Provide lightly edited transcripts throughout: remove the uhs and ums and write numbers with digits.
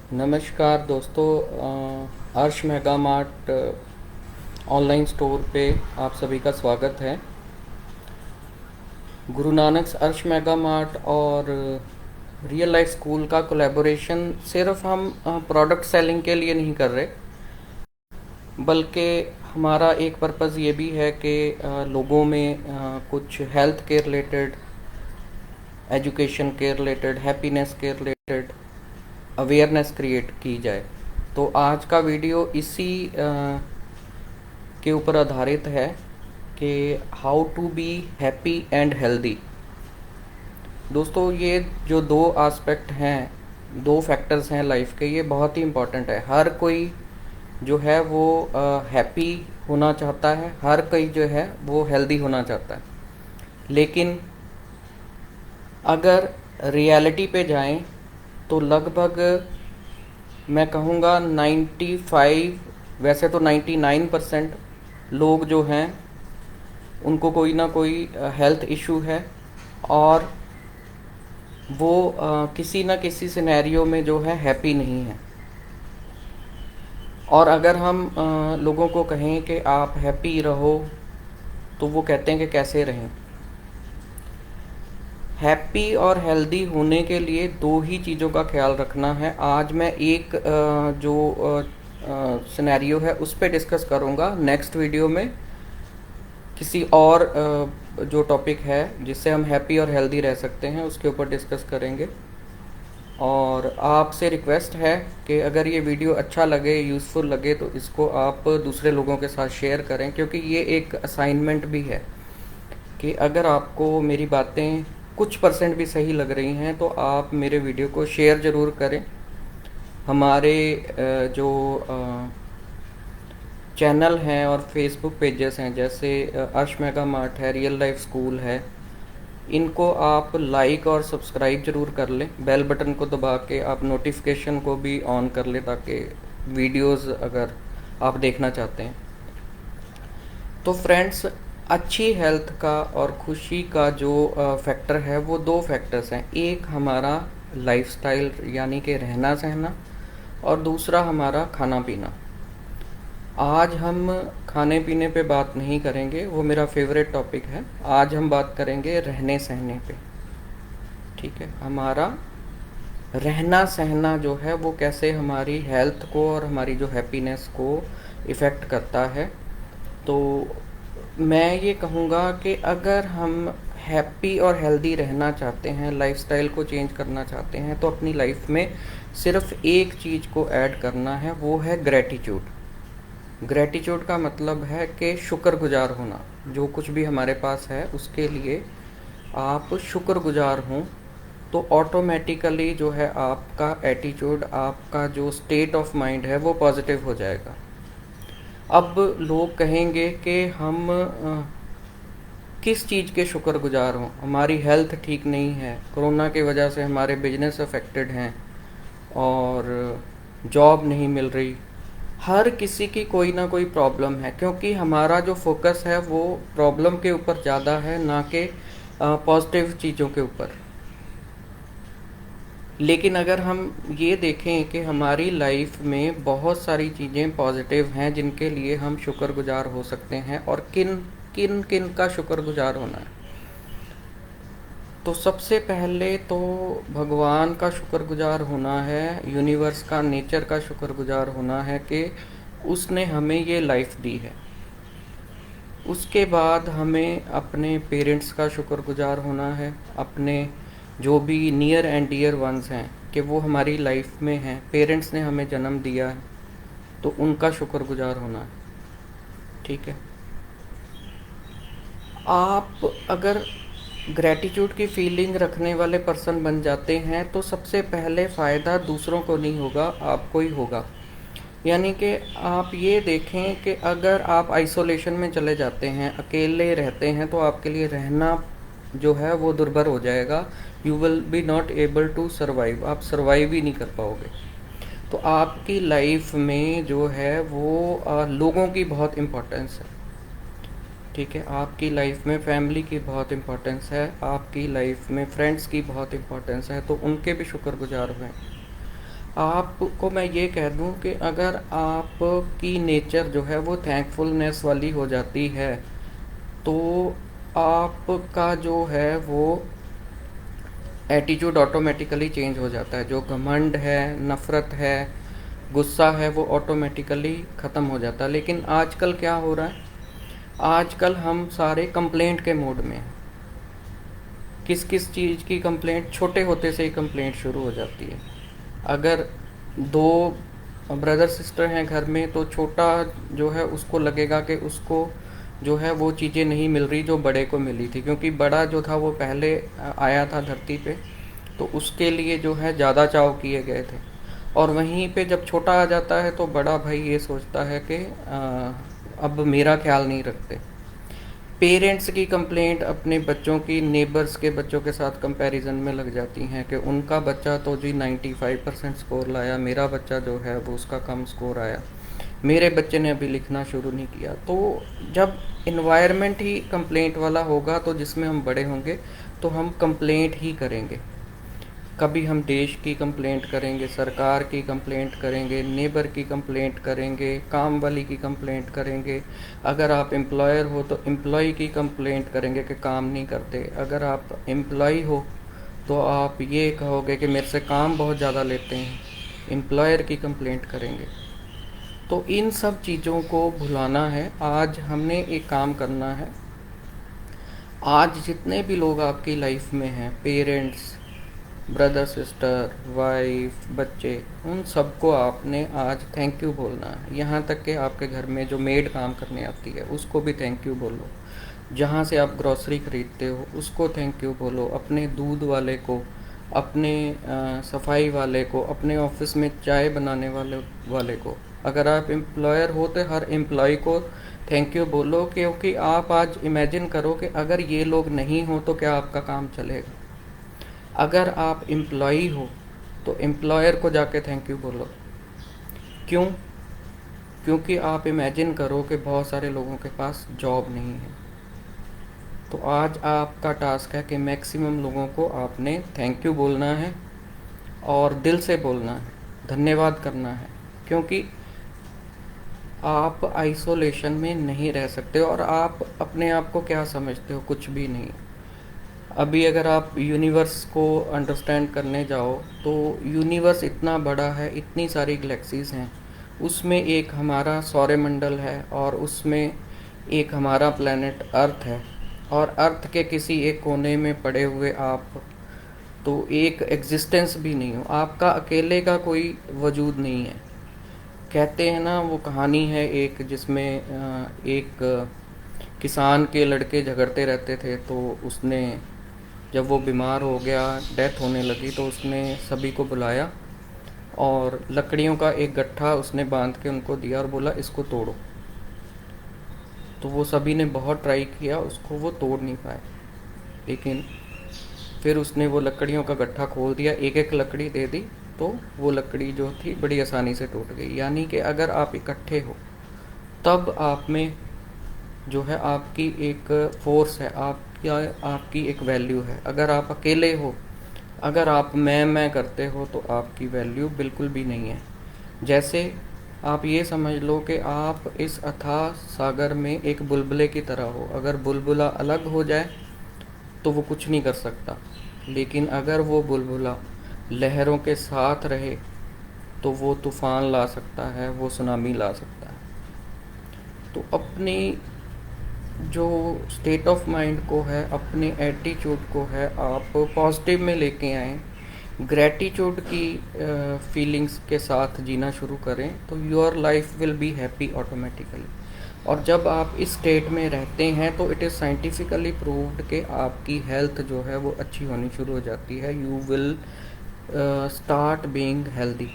नमस्कार दोस्तों। अर्श मेगा मार्ट ऑनलाइन स्टोर पे आप सभी का स्वागत है। गुरु नानक अर्श मेगा मार्ट और रियल लाइफ स्कूल का कोलैबोरेशन सिर्फ हम प्रोडक्ट सेलिंग के लिए नहीं कर रहे, बल्कि हमारा एक पर्पज़ ये भी है कि लोगों में कुछ हेल्थ के रिलेटेड, एजुकेशन के रिलेटेड, हैप्पीनेस के रिलेटेड अवेयरनेस क्रिएट की जाए। तो आज का वीडियो इसी के ऊपर आधारित है कि how to be happy and healthy. दोस्तों, ये जो दो आस्पेक्ट हैं, दो फैक्टर्स हैं लाइफ के, ये बहुत ही इम्पोर्टेंट है। हर कोई जो है वो हैप्पी होना चाहता है, हर कोई जो है वो हेल्दी होना चाहता है। लेकिन अगर रियलिटी पे जाएं तो लगभग मैं कहूँगा 95, वैसे तो 99% लोग जो हैं उनको कोई ना कोई हेल्थ इशू है, और वो किसी ना किसी सिनेरियो में जो है हैप्पी नहीं है। और अगर हम लोगों को कहें कि आप हैप्पी रहो, तो वो कहते हैं कि कैसे रहें। हैप्पी और हेल्दी होने के लिए दो ही चीज़ों का ख्याल रखना है। आज मैं एक जो सिनेरियो है उस पर डिस्कस करूँगा। नेक्स्ट वीडियो में किसी और जो टॉपिक है जिससे हम हैप्पी और हेल्दी रह सकते हैं उसके ऊपर डिस्कस करेंगे। और आपसे रिक्वेस्ट है कि अगर ये वीडियो अच्छा लगे, यूज़फुल लगे, तो इसको आप दूसरे लोगों के साथ शेयर करें, क्योंकि ये एक असाइनमेंट भी है कि अगर आपको मेरी बातें कुछ परसेंट भी सही लग रही हैं तो आप मेरे वीडियो को शेयर ज़रूर करें। हमारे जो चैनल हैं और फेसबुक पेजेस हैं, जैसे अर्श मेगा मार्ट है, रियल लाइफ स्कूल है, इनको आप लाइक और सब्सक्राइब ज़रूर कर लें। बेल बटन को दबा के आप नोटिफिकेशन को भी ऑन कर लें, ताकि वीडियोस अगर आप देखना चाहते हैं। तो फ्रेंड्स, अच्छी हेल्थ का और खुशी का जो फैक्टर है वो दो फैक्टर्स हैं। एक हमारा लाइफस्टाइल यानी कि रहना सहना, और दूसरा हमारा खाना पीना। आज हम खाने पीने पे बात नहीं करेंगे, वो मेरा फेवरेट टॉपिक है। आज हम बात करेंगे रहने सहने पे। ठीक है, हमारा रहना सहना जो है वो कैसे हमारी हेल्थ को और हमारी जो हैप्पीनेस को इफ़ेक्ट करता है। तो मैं ये कहूँगा कि अगर हम हैप्पी और हेल्दी रहना चाहते हैं, लाइफस्टाइल को चेंज करना चाहते हैं, तो अपनी लाइफ में सिर्फ एक चीज़ को ऐड करना है, वो है ग्रैटिट्यूड। ग्रैटिट्यूड का मतलब है कि शुक्रगुजार होना। जो कुछ भी हमारे पास है उसके लिए आप शुक्रगुजार हों, तो ऑटोमेटिकली जो है आपका एटीट्यूड, आपका जो स्टेट ऑफ माइंड है वो पॉजिटिव हो जाएगा। अब लोग कहेंगे कि हम किस चीज़ के शुक्रगुजार हों। हमारी हेल्थ ठीक नहीं है, कोरोना की वजह से हमारे बिजनेस अफेक्टेड हैं और जॉब नहीं मिल रही। हर किसी की कोई ना कोई प्रॉब्लम है, क्योंकि हमारा जो फोकस है वो प्रॉब्लम के ऊपर ज़्यादा है, ना कि पॉजिटिव चीज़ों के ऊपर। लेकिन अगर हम ये देखें कि हमारी लाइफ में बहुत सारी चीज़ें पॉजिटिव हैं जिनके लिए हम शुक्रगुजार हो सकते हैं, और किन किन किन का शुक्रगुजार होना है, तो सबसे पहले तो भगवान का शुक्रगुजार होना है, यूनिवर्स का, नेचर का शुक्रगुजार होना है कि उसने हमें ये लाइफ दी है। उसके बाद हमें अपने पेरेंट्स का शुक्रगुजार होना है, अपने जो भी नियर एंड डियर वंस हैं कि वो हमारी लाइफ में हैं, पेरेंट्स ने हमें जन्म दिया है, तो उनका शुक्रगुजार होना है। ठीक है, आप अगर ग्रैटिट्यूड की फीलिंग रखने वाले पर्सन बन जाते हैं तो सबसे पहले फ़ायदा दूसरों को नहीं होगा, आपको ही होगा। यानी कि आप ये देखें कि अगर आप आइसोलेशन में चले जाते हैं, अकेले रहते हैं, तो आपके लिए रहना जो है वो दुर्भर हो जाएगा। You will be not able to survive, आप सर्वाइव ही नहीं कर पाओगे। तो आपकी लाइफ में जो है वो लोगों की बहुत इम्पोर्टेंस है। ठीक है, आपकी लाइफ में फैमिली की बहुत इम्पोर्टेंस है, आपकी लाइफ में फ्रेंड्स की बहुत इम्पोर्टेंस है, तो उनके भी शुक्रगुजार हुए। आपको मैं ये कह दूं कि अगर आपकी नेचर जो है वो थैंकफुलनेस वाली हो जाती है, तो आपका जो है वो एटीट्यूड ऑटोमेटिकली चेंज हो जाता है। जो घमंड है, नफ़रत है, गुस्सा है, वो ऑटोमेटिकली ख़त्म हो जाता है। लेकिन आजकल क्या हो रहा है, आजकल हम सारे कंप्लेंट के मोड में हैं। किस किस चीज़ की कंप्लेंट? छोटे होते से ही कंप्लेंट शुरू हो जाती है। अगर दो ब्रदर सिस्टर हैं घर में, तो छोटा जो है उसको लगेगा कि उसको जो है वो चीज़ें नहीं मिल रही जो बड़े को मिली थी, क्योंकि बड़ा जो था वो पहले आया था धरती पे, तो उसके लिए जो है ज़्यादा चाव किए गए थे। और वहीं पे जब छोटा आ जाता है तो बड़ा भाई ये सोचता है कि अब मेरा ख्याल नहीं रखते। पेरेंट्स की कंप्लेंट अपने बच्चों की नेबर्स के बच्चों के साथ कंपैरिजन में लग जाती हैं कि उनका बच्चा तो जी 95% स्कोर लाया, मेरा बच्चा जो है वो उसका कम स्कोर आया, मेरे बच्चे ने अभी लिखना शुरू नहीं किया। तो जब इन्वायरमेंट ही कंप्लेंट वाला होगा, तो जिसमें हम बड़े होंगे तो हम कंप्लेंट ही करेंगे। कभी हम देश की कंप्लेंट करेंगे, सरकार की कंप्लेंट करेंगे, नेबर की कंप्लेंट करेंगे, काम वाली की कंप्लेंट करेंगे। अगर आप एम्प्लॉयर हो तो एम्प्लॉय की कंप्लेंट करेंगे कि काम नहीं करते। अगर आप एम्प्लॉय हो तो आप ये कहोगे कि मेरे से काम बहुत ज़्यादा लेते हैं, एम्प्लॉयर की कंप्लेंट करेंगे। तो इन सब चीज़ों को भुलाना है। आज हमने एक काम करना है। आज जितने भी लोग आपकी लाइफ में हैं, पेरेंट्स, ब्रदर सिस्टर, वाइफ, बच्चे, उन सबको आपने आज थैंक यू बोलना है। यहाँ तक कि आपके घर में जो मेड काम करने आती है उसको भी थैंक यू बोलो। जहाँ से आप ग्रॉसरी खरीदते हो उसको थैंक यू बोलो। अपने दूध वाले को, अपने सफाई वाले को, अपने ऑफिस में चाय बनाने वाले को। अगर आप एम्प्लॉयर हो तो हर एम्प्लॉय को थैंक यू बोलो, क्योंकि आप आज इमेजिन करो कि अगर ये लोग नहीं हो तो क्या आपका काम चलेगा। अगर आप एम्प्लॉई हो तो एम्प्लॉयर को जाके थैंक यू बोलो। क्यों? क्योंकि आप इमेजिन करो कि बहुत सारे लोगों के पास जॉब नहीं है। तो आज आपका टास्क है कि मैक्सिमम लोगों को आपने थैंक यू बोलना है और दिल से बोलना है, धन्यवाद करना है। क्योंकि आप आइसोलेशन में नहीं रह सकते और आप अपने आप को क्या समझते हो? कुछ भी नहीं। अभी अगर आप यूनिवर्स को अंडरस्टैंड करने जाओ तो यूनिवर्स इतना बड़ा है, इतनी सारी गैलेक्सीज़ हैं। उसमें एक हमारा सौरमंडल है और उसमें एक हमारा प्लैनेट अर्थ है। और अर्थ के किसी एक कोने में पड़े हुए आप तो एक एग्जिस्टेंस भी नहीं हो। आपका अकेले का कोई वजूद नहीं है। कहते हैं ना, वो कहानी है एक जिसमें एक किसान के लड़के झगड़ते रहते थे, तो उसने जब वो बीमार हो गया, डेथ होने लगी, तो उसने सभी को बुलाया और लकड़ियों का एक गट्ठा उसने बांध के उनको दिया और बोला इसको तोड़ो। तो वो सभी ने बहुत ट्राई किया, उसको वो तोड़ नहीं पाए। लेकिन फिर उसने वो लकड़ियों का गट्ठा खोल दिया, एक एक लकड़ी दे दी, तो वो लकड़ी जो थी बड़ी आसानी से टूट गई। यानी कि अगर आप इकट्ठे हो तब आप में जो है आपकी एक फोर्स है, आपकी एक वैल्यू है। अगर आप अकेले हो, अगर आप मैं करते हो तो आपकी वैल्यू बिल्कुल भी नहीं है। जैसे आप ये समझ लो कि आप इस अथाह सागर में एक बुलबुले की तरह हो। अगर बुलबुला अलग हो जाए तो वो कुछ नहीं कर सकता, लेकिन अगर वो बुलबुला लहरों के साथ रहे तो वो तूफ़ान ला सकता है, वो सुनामी ला सकता है। तो अपनी जो स्टेट ऑफ माइंड को है, अपने एटीट्यूड को है, आप पॉजिटिव में लेके आएँ, ग्रैटिट्यूड की फीलिंग्स के साथ जीना शुरू करें, तो your life will be happy automatically. और जब आप इस स्टेट में रहते हैं तो इट इज़ साइंटिफिकली प्रूव्ड कि आपकी हेल्थ जो है वो अच्छी होनी शुरू हो जाती है। You will start being healthy.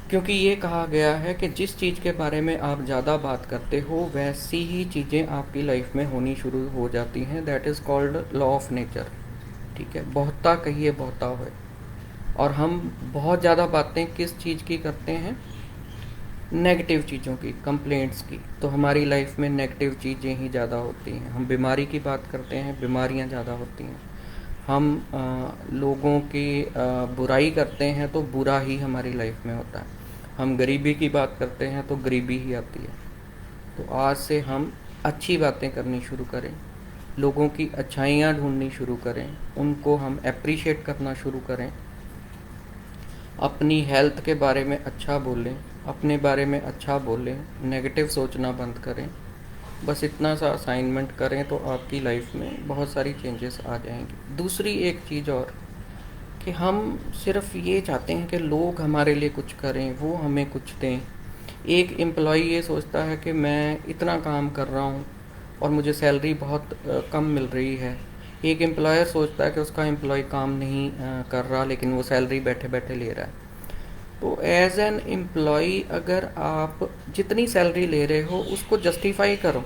क्योंकि ये कहा गया है कि जिस चीज़ के बारे में आप ज़्यादा बात करते हो वैसी ही चीज़ें आपकी लाइफ में होनी शुरू हो जाती हैं। That is called law of nature. ठीक है, बहुता कहिए बहुता होए। और हम बहुत ज़्यादा बातें किस चीज़ की करते हैं? नेगेटिव चीज़ों की, कंप्लेंट्स की। तो हमारी लाइफ में नेगेटिव चीज़ें ही ज़्यादा होती हैं। हम बीमारी की बात करते हैं, बीमारियाँ ज़्यादा होती हैं। हम लोगों की बुराई करते हैं तो बुरा ही हमारी लाइफ में होता है। हम गरीबी की बात करते हैं तो गरीबी ही आती है। तो आज से हम अच्छी बातें करनी शुरू करें, लोगों की अच्छाइयाँ ढूंढनी शुरू करें, उनको हम अप्रिशिएट करना शुरू करें, अपनी हेल्थ के बारे में अच्छा बोलें, अपने बारे में अच्छा बोलें, नेगेटिव सोचना बंद करें। बस इतना सा असाइनमेंट करें तो आपकी लाइफ में बहुत सारी चेंजेस आ जाएंगी। दूसरी एक चीज़ और, कि हम सिर्फ ये चाहते हैं कि लोग हमारे लिए कुछ करें, वो हमें कुछ दें। एक एम्प्लॉई ये सोचता है कि मैं इतना काम कर रहा हूँ और मुझे सैलरी बहुत कम मिल रही है। एक एम्प्लॉयर सोचता है कि उसका एम्प्लॉय काम नहीं कर रहा, लेकिन वो सैलरी बैठे बैठे ले रहा है। तो एज एन एम्प्लॉय अगर आप जितनी सैलरी ले रहे हो उसको जस्टिफाई करो,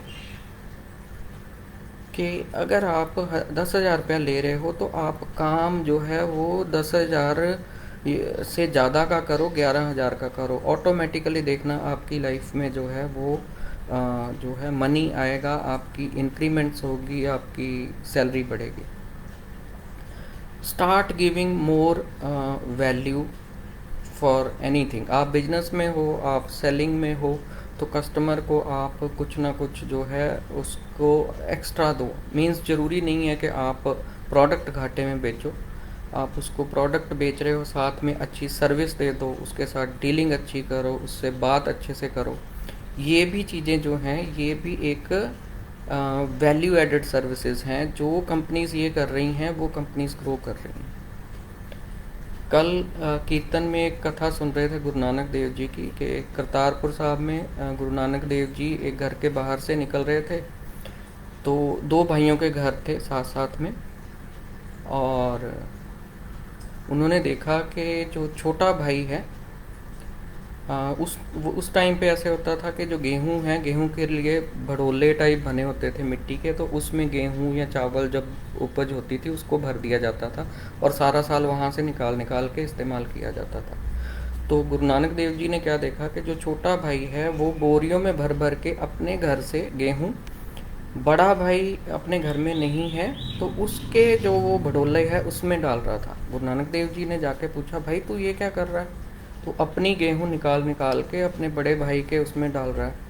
कि अगर आप 10,000 रुपया ले रहे हो तो आप काम जो है वो 10,000 से ज़्यादा का करो, 11,000 का करो। ऑटोमेटिकली देखना आपकी लाइफ में जो है वो जो है मनी आएगा, आपकी इंक्रीमेंट्स होगी, आपकी सैलरी बढ़ेगी। Start giving more value for anything. आप बिजनेस में हो, आप सेलिंग में हो, तो कस्टमर को आप कुछ ना कुछ जो है उसको एक्स्ट्रा दो। मीन्स ज़रूरी नहीं है कि आप प्रोडक्ट घाटे में बेचो, आप उसको प्रोडक्ट बेच रहे हो, साथ में अच्छी सर्विस दे दो, उसके साथ डीलिंग अच्छी करो, उससे बात अच्छे से करो। ये भी चीज़ें जो हैं ये भी एक वैल्यू एडेड सर्विसेज हैं। जो कंपनीज ये कर रही हैं वो कंपनीज ग्रो कर रही हैं। कल कीर्तन में एक कथा सुन रहे थे गुरु नानक देव जी की, कि करतारपुर साहब में गुरु नानक देव जी एक घर के बाहर से निकल रहे थे, तो दो भाइयों के घर थे साथ साथ में, और उन्होंने देखा कि जो छोटा भाई है उस टाइम पे ऐसे होता था कि जो गेहूं है, गेहूं के लिए भड़ोले टाइप बने होते थे मिट्टी के, तो उसमें गेहूं या चावल जब उपज होती थी उसको भर दिया जाता था और सारा साल वहाँ से निकाल निकाल के इस्तेमाल किया जाता था। तो गुरु नानक देव जी ने क्या देखा कि जो छोटा भाई है वो बोरियों में भर भर के अपने घर से गेहूँ, बड़ा भाई अपने घर में नहीं है तो उसके जो वो भड़ोले है उसमें डाल रहा था। गुरु नानक देव जी ने जाके पूछा, भाई तू ये क्या कर रहा है? तो अपनी गेहूं निकाल निकाल के अपने बड़े भाई के उसमें डाल रहा है।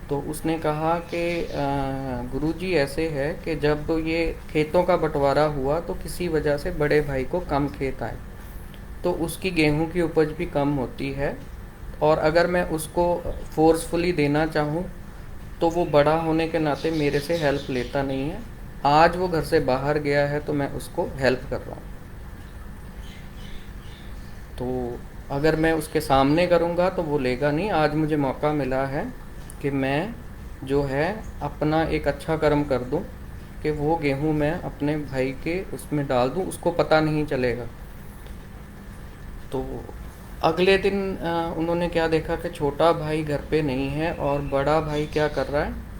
तो उसने कहा कि गुरुजी ऐसे है कि जब ये खेतों का बंटवारा हुआ तो किसी वजह से बड़े भाई को कम खेत आए, तो उसकी गेहूं की उपज भी कम होती है, और अगर मैं उसको फोर्सफुली देना चाहूँ तो वो बड़ा होने के नाते मेरे से हेल्प लेता नहीं है। आज वो घर से बाहर गया है तो मैं उसको हेल्प कर रहा हूँ। तो अगर मैं उसके सामने करूँगा तो वो लेगा नहीं। आज मुझे मौका मिला है कि मैं जो है अपना एक अच्छा कर्म कर दूँ, कि वो गेहूँ मैं अपने भाई के उसमें डाल दूँ, उसको पता नहीं चलेगा। तो अगले दिन उन्होंने क्या देखा कि छोटा भाई घर पे नहीं है और बड़ा भाई क्या कर रहा है,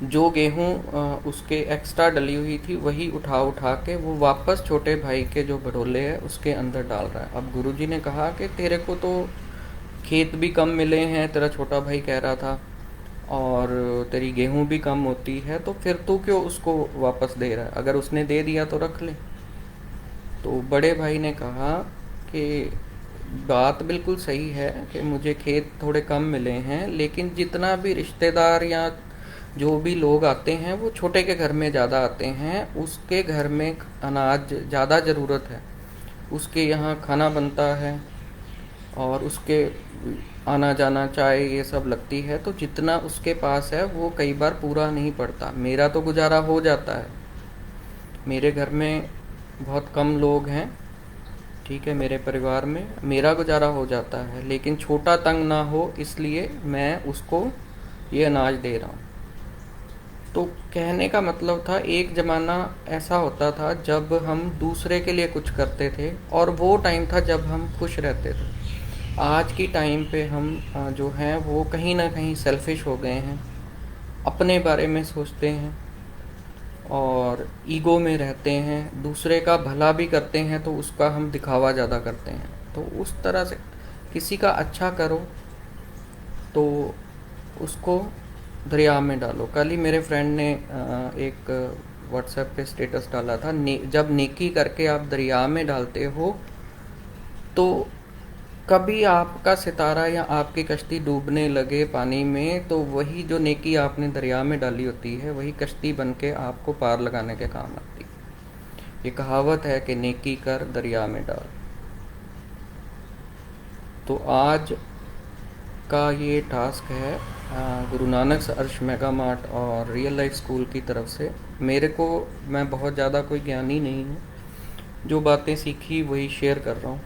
जो गेहूँ उसके एक्स्ट्रा डली हुई थी वही उठा उठा के वो वापस छोटे भाई के जो भड़ोले है उसके अंदर डाल रहा है। अब गुरुजी ने कहा कि तेरे को तो खेत भी कम मिले हैं, तेरा छोटा भाई कह रहा था, और तेरी गेहूँ भी कम होती है, तो फिर तू क्यों उसको वापस दे रहा है? अगर उसने दे दिया तो रख ले। तो बड़े भाई ने कहा कि बात बिल्कुल सही है कि मुझे खेत थोड़े कम मिले हैं, लेकिन जितना भी रिश्तेदार या जो भी लोग आते हैं वो छोटे के घर में ज़्यादा आते हैं, उसके घर में अनाज ज़्यादा ज़रूरत है, उसके यहाँ खाना बनता है और उसके आना जाना चाय ये सब लगती है, तो जितना उसके पास है वो कई बार पूरा नहीं पड़ता। मेरा तो गुजारा हो जाता है, मेरे घर में बहुत कम लोग हैं, ठीक है, मेरे परिवार में मेरा गुजारा हो जाता है, लेकिन छोटा तंग ना हो इसलिए मैं उसको ये अनाज दे रहा हूँ। तो कहने का मतलब था, एक ज़माना ऐसा होता था जब हम दूसरे के लिए कुछ करते थे और वो टाइम था जब हम खुश रहते थे। आज की टाइम पे हम जो हैं वो कहीं ना कहीं सेल्फिश हो गए हैं, अपने बारे में सोचते हैं और ईगो में रहते हैं, दूसरे का भला भी करते हैं तो उसका हम दिखावा ज़्यादा करते हैं। तो उस तरह से किसी का अच्छा करो तो उसको दरिया में डालो। कल ही मेरे फ्रेंड ने एक व्हाट्सएप पे स्टेटस डाला था, जब नेकी करके आप दरिया में डालते हो तो कभी आपका सितारा या आपकी कश्ती डूबने लगे पानी में, तो वही जो नेकी आपने दरिया में डाली होती है वही कश्ती बन के आपको पार लगाने के काम आती है। ये कहावत है कि नेकी कर दरिया में डाल। तो आज का ये टास्क है गुरु नानक अर्श मेगा मार्ट और रियल लाइफ स्कूल की तरफ से। मैं बहुत ज़्यादा कोई ज्ञानी नहीं हूँ, जो बातें सीखी वही शेयर कर रहा हूँ।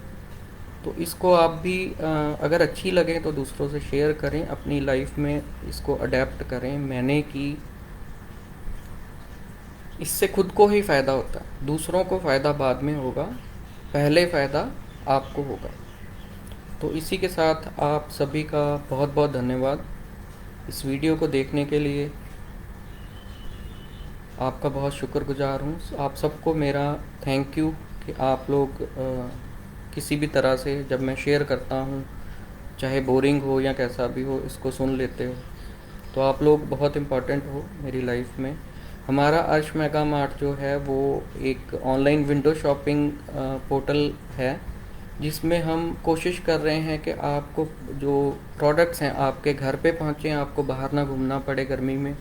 तो इसको आप भी अगर अच्छी लगे तो दूसरों से शेयर करें, अपनी लाइफ में इसको अडेप्ट करें। मैंने की, इससे खुद को ही फ़ायदा होता है, दूसरों को फ़ायदा बाद में होगा, पहले फ़ायदा आपको होगा। तो इसी के साथ आप सभी का बहुत बहुत धन्यवाद इस वीडियो को देखने के लिए। आपका बहुत शुक्रगुजार हूँ। आप सबको मेरा थैंक यू कि आप लोग किसी भी तरह से जब मैं शेयर करता हूँ, चाहे बोरिंग हो या कैसा भी हो, इसको सुन लेते हो। तो आप लोग बहुत इम्पोर्टेंट हो मेरी लाइफ में। हमारा अर्श मेगा मार्ट जो है वो एक ऑनलाइन विंडो शॉपिंग पोर्टल है, जिसमें हम कोशिश कर रहे हैं कि आपको जो प्रोडक्ट्स हैं आपके घर पे पहुँचें, आपको बाहर ना घूमना पड़े गर्मी में,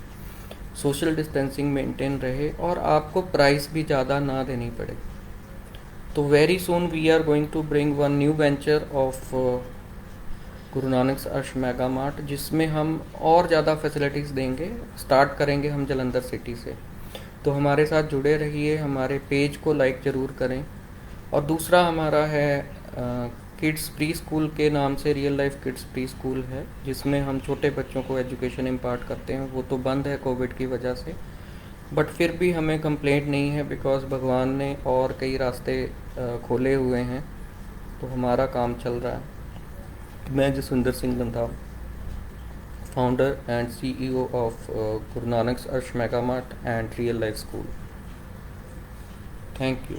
सोशल डिस्टेंसिंग मेंटेन रहे और आपको प्राइस भी ज़्यादा ना देनी पड़े। तो very soon we are going to bring one new venture of Guru Nanak Arsh mega mart, जिसमें हम और ज़्यादा फैसिलिटीज़ देंगे। स्टार्ट करेंगे हम जलंधर सिटी से। तो हमारे साथ जुड़े रहिए, हमारे पेज को लाइक ज़रूर करें। और दूसरा हमारा है किड्स प्री स्कूल के नाम से real life kids pre school है, जिसमें हम छोटे बच्चों को एजुकेशन इम्पार्ट करते हैं। वो तो बंद है कोविड की वजह से, बट फिर भी हमें कंप्लेंट नहीं है, बिकॉज़ भगवान ने और कई रास्ते खोले हुए हैं, तो हमारा काम चल रहा है। मैं Jaswinder Singh Randhawa, founder and CEO of Guru Nanak Arsh mega mart and real life school. Thank you.